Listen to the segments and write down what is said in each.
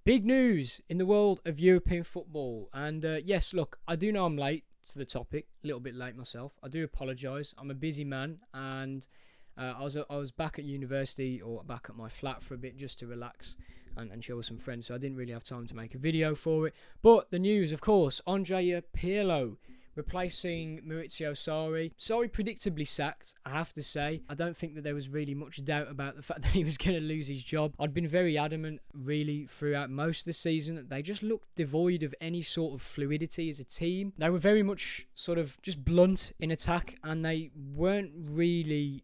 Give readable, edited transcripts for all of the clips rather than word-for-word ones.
Big news in the world of European football. And yes, look, I do know I'm late to the topic, a little bit late myself. I do apologise. I'm a busy man, and I was back at university, or back at my flat for a bit, just to relax and chill with some friends. So I didn't really have time to make a video for it. But the news, of course, Andrea Pirlo replacing Maurizio Sarri. Sarri predictably sacked, I have to say. I don't think that there was really much doubt about the fact that he was going to lose his job. I'd been very adamant, really, throughout most of the season, that they just looked devoid of any sort of fluidity as a team. They were very much sort of just blunt in attack, and they weren't really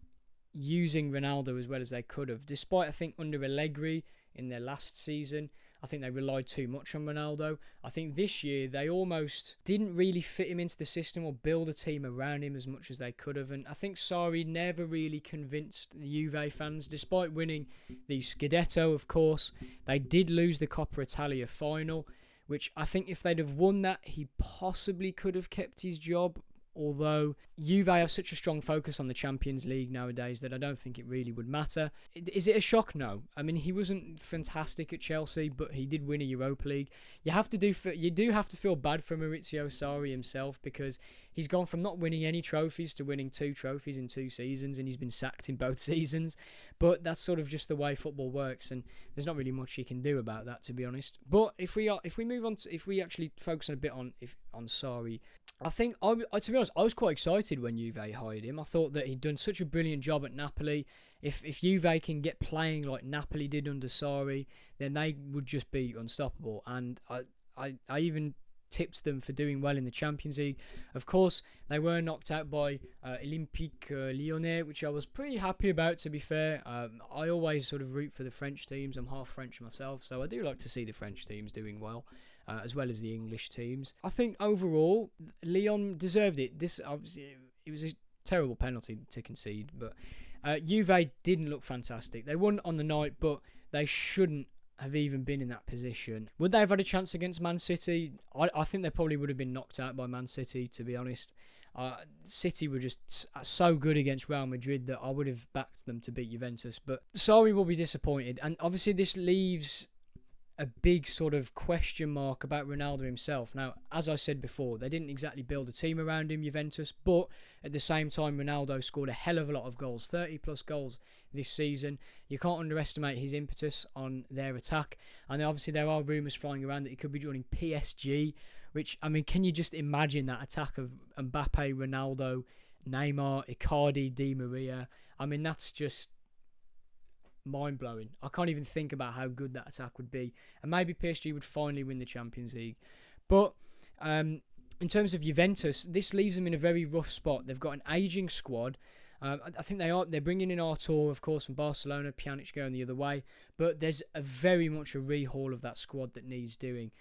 using Ronaldo as well as they could have. Despite, I think, under Allegri in their last season, I think they relied too much on Ronaldo. I think this year they almost didn't really fit him into the system or build a team around him as much as they could have. And I think Sarri never really convinced the Juve fans, despite winning the Scudetto, of course. They did lose the Coppa Italia final, which I think if they'd have won that, he possibly could have kept his job. Although Juve have such a strong focus on the Champions League nowadays that I don't think it really would matter. Is it a shock? No. I mean, he wasn't fantastic at Chelsea, but he did win a Europa League. You do have to feel bad for Maurizio Sarri himself, because he's gone from not winning any trophies to winning 2 trophies in 2 seasons, and he's been sacked in both seasons. But that's sort of just the way football works, and there's not really much you can do about that, to be honest. But if we actually focus a bit on Sarri, I think, to be honest, I was quite excited when Juve hired him. I thought that he'd done such a brilliant job at Napoli. If Juve can get playing like Napoli did under Sarri, then they would just be unstoppable. And I even tipped them for doing well in the Champions League. Of course, they were knocked out by Olympique Lyonnais, which I was pretty happy about, to be fair. I always sort of root for the French teams. I'm half French myself, so I do like to see the French teams doing well. As well as the English teams. I think overall, Lyon deserved it. This obviously, it was a terrible penalty to concede, but Juve didn't look fantastic. They won on the night, but they shouldn't have even been in that position. Would they have had a chance against Man City? I think they probably would have been knocked out by Man City, to be honest. City were just so good against Real Madrid that I would have backed them to beat Juventus, but Sarri will be disappointed. And obviously this leaves a big sort of question mark about Ronaldo himself. Now, as I said before, they didn't exactly build a team around him, Juventus, but at the same time, Ronaldo scored a hell of a lot of goals, 30 plus goals this season. You can't underestimate his impetus on their attack. And obviously there are rumours flying around that he could be joining PSG, which, I mean, can you just imagine that attack of Mbappe, Ronaldo, Neymar, Icardi, Di Maria? I mean, that's just mind-blowing. I can't even think about how good that attack would be. And maybe PSG would finally win the Champions League. But in terms of Juventus, this leaves them in a very rough spot. They've got an ageing squad. I think they're bringing in Artur, of course, from Barcelona, Pjanic going the other way. But there's very much a rehaul of that squad that needs doing.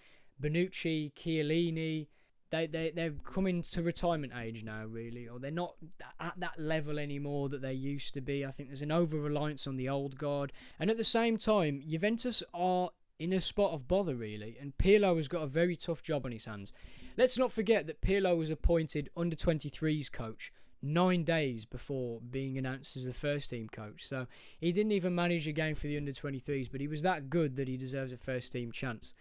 Bonucci, Chiellini, they're coming to retirement age now, really, or they're not at that level anymore that they used to be. I think there's an over-reliance on the old guard. And at the same time, Juventus are in a spot of bother, really, and Pirlo has got a very tough job on his hands. Let's not forget that Pirlo was appointed under-23s coach 9 days before being announced as the first-team coach. So he didn't even manage a game for the under-23s, but he was that good that he deserves a first-team chance.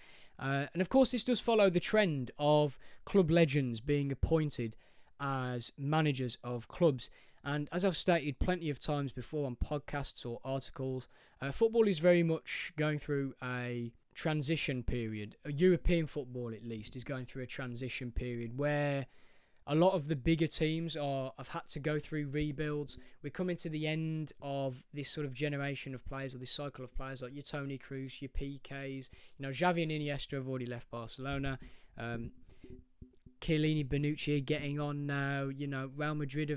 And of course, this does follow the trend of club legends being appointed as managers of clubs. And as I've stated plenty of times before on podcasts or articles, football is very much going through a transition period. European football, at least, is going through a transition period where a lot of the bigger teams have had to go through rebuilds. We're coming to the end of this sort of generation of players, or this cycle of players like your Toni Kroos, your PKs. You know, Xavi and Iniesta have already left Barcelona. Chiellini, Bonucci are getting on now. You know, Real Madrid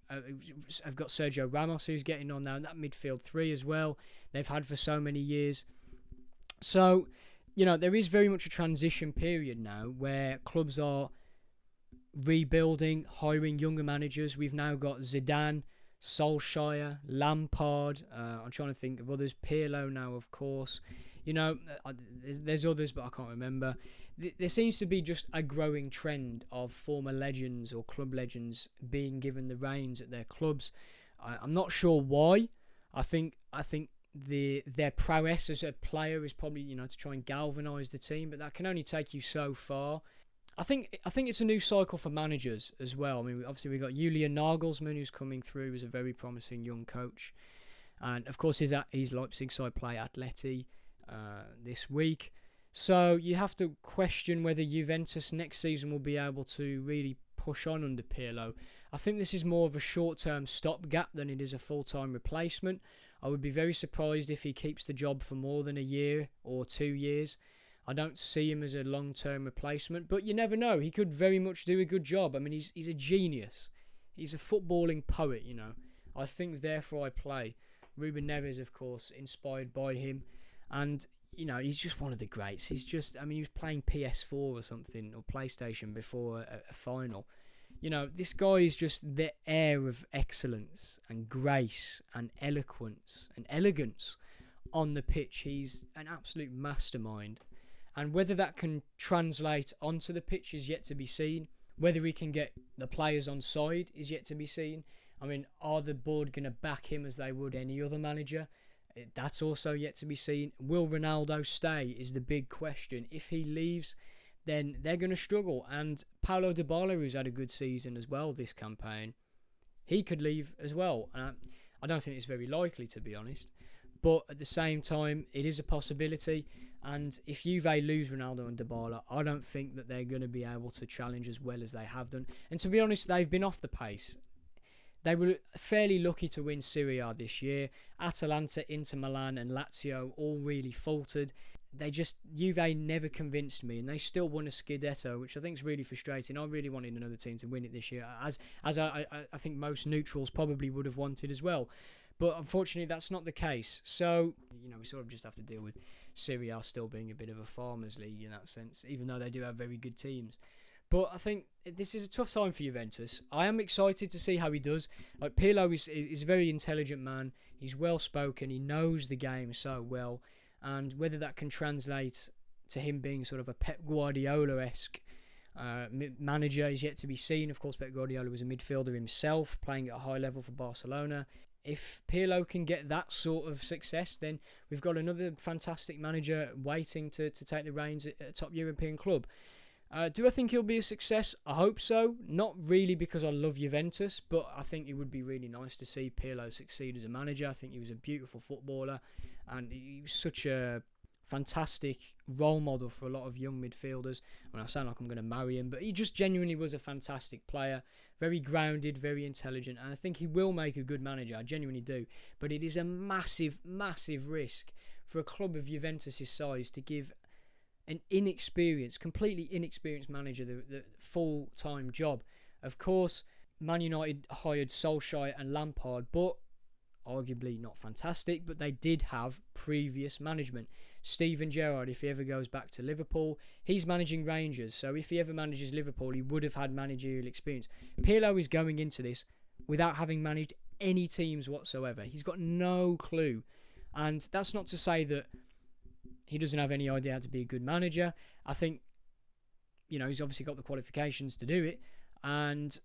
have got Sergio Ramos, who's getting on now. And that midfield three as well, they've had for so many years. So, you know, there is very much a transition period now where clubs are rebuilding, hiring younger managers. We've now got Zidane, Solskjaer, Lampard. I'm trying to think of others. Pirlo now, of course. You know, there's others, but I can't remember. There seems to be just a growing trend of former legends or club legends being given the reins at their clubs. I'm not sure why. I think their prowess as a player is probably, to try and galvanise the team, but that can only take you so far. I think it's a new cycle for managers as well. I mean, obviously we've got Julian Nagelsmann, who's coming through as a very promising young coach, and of course his Leipzig side play Atleti this week. So you have to question whether Juventus next season will be able to really push on under Pirlo. I think this is more of a short-term stopgap than it is a full-time replacement. I would be very surprised if he keeps the job for more than a year or 2 years. I don't see him as a long-term replacement, but you never know. He could very much do a good job. I mean, he's a genius. He's a footballing poet, I think therefore I play. Ruben Neves, of course, inspired by him. And, he's just one of the greats. He was playing PS4 or something, or PlayStation before a final. This guy is just the air of excellence and grace and eloquence and elegance on the pitch. He's an absolute mastermind. And whether that can translate onto the pitch is yet to be seen. Whether he can get the players on side is yet to be seen. I mean, are the board going to back him as they would any other manager? That's also yet to be seen. Will Ronaldo stay is the big question. If he leaves, then they're going to struggle. And Paulo Dybala, who's had a good season as well this campaign, he could leave as well. I don't think it's very likely, to be honest. But at the same time, it is a possibility. And if Juve lose Ronaldo and Dybala, I don't think that they're going to be able to challenge as well as they have done. And to be honest, they've been off the pace. They were fairly lucky to win Serie A this year. Atalanta, Inter Milan and Lazio all really faltered. Juve never convinced me, and they still won a Scudetto, which I think is really frustrating. I really wanted another team to win it this year, as I think most neutrals probably would have wanted as well. But unfortunately, that's not the case. So, we sort of just have to deal with Serie A still being a bit of a farmers' league in that sense, even though they do have very good teams. But I think this is a tough time for Juventus. I am excited to see how he does. Like, Pirlo is a very intelligent man. He's well-spoken. He knows the game so well. And whether that can translate to him being sort of a Pep Guardiola-esque manager is yet to be seen. Of course, Pep Guardiola was a midfielder himself, playing at a high level for Barcelona. If Pirlo can get that sort of success, then we've got another fantastic manager waiting to take the reins at a top European club. Do I think he'll be a success? I hope so. Not really because I love Juventus, but I think it would be really nice to see Pirlo succeed as a manager. I think he was a beautiful footballer, and he was such a fantastic role model for a lot of young midfielders. I mean, I sound like I'm going to marry him, but he just genuinely was a fantastic player. Very grounded, very intelligent, and I think he will make a good manager. I genuinely do. But it is a massive, massive risk for a club of Juventus' size to give an completely inexperienced manager the full-time job. Of course, Man United hired Solskjaer and Lampard, but arguably not fantastic, but they did have previous management. Steven Gerrard, if he ever goes back to Liverpool, he's managing Rangers, so if he ever manages Liverpool, he would have had managerial experience. Pirlo is going into this without having managed any teams whatsoever. He's got no clue, and that's not to say that he doesn't have any idea how to be a good manager. I think, he's obviously got the qualifications to do it, and,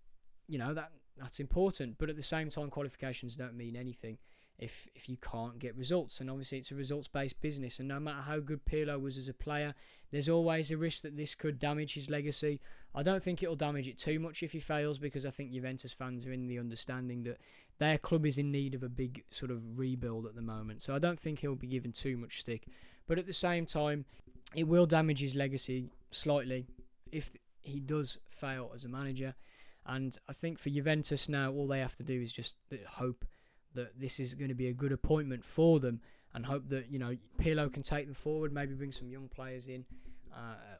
that's important. But at the same time, qualifications don't mean anything if you can't get results. And obviously, it's a results-based business. And no matter how good Pirlo was as a player, there's always a risk that this could damage his legacy. I don't think it'll damage it too much if he fails, because I think Juventus fans are in the understanding that their club is in need of a big sort of rebuild at the moment. So I don't think he'll be given too much stick. But at the same time, it will damage his legacy slightly if he does fail as a manager. And I think for Juventus now, all they have to do is just hope that this is going to be a good appointment for them, and hope that, Pirlo can take them forward, maybe bring some young players in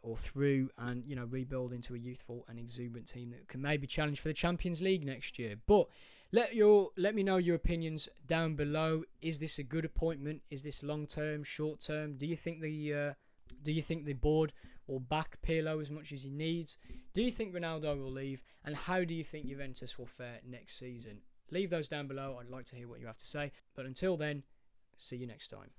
or through, and, rebuild into a youthful and exuberant team that can maybe challenge for the Champions League next year. But let me know your opinions down below. Is this a good appointment? Is this long-term, short-term? Do you think the board will back Pirlo as much as he needs? Do you think Ronaldo will leave? And how do you think Juventus will fare next season? Leave those down below. I'd like to hear what you have to say. But until then, see you next time.